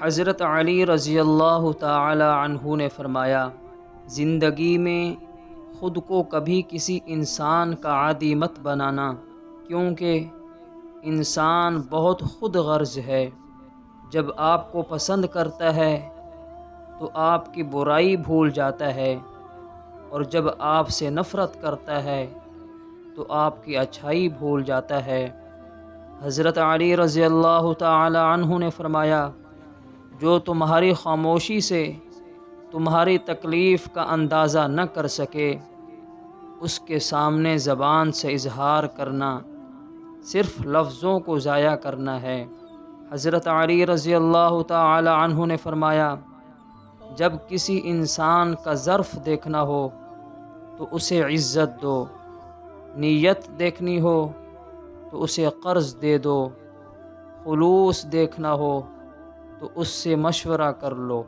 حضرت علی رضی اللہ تعالی عنہ نے فرمایا، زندگی میں خود کو کبھی کسی انسان کا عادی مت بنانا، کیونکہ انسان بہت خود غرض ہے۔ جب آپ کو پسند کرتا ہے تو آپ کی برائی بھول جاتا ہے، اور جب آپ سے نفرت کرتا ہے تو آپ کی اچھائی بھول جاتا ہے۔ حضرت علی رضی اللہ تعالی عنہ نے فرمایا، جو تمہاری خاموشی سے تمہاری تکلیف کا اندازہ نہ کر سکے، اس کے سامنے زبان سے اظہار کرنا صرف لفظوں کو ضائع کرنا ہے۔ حضرت علی رضی اللہ تعالی عنہ نے فرمایا، جب کسی انسان کا ظرف دیکھنا ہو تو اسے عزت دو، نیت دیکھنی ہو تو اسے قرض دے دو، خلوص دیکھنا ہو تو اس سے مشورہ کر لو۔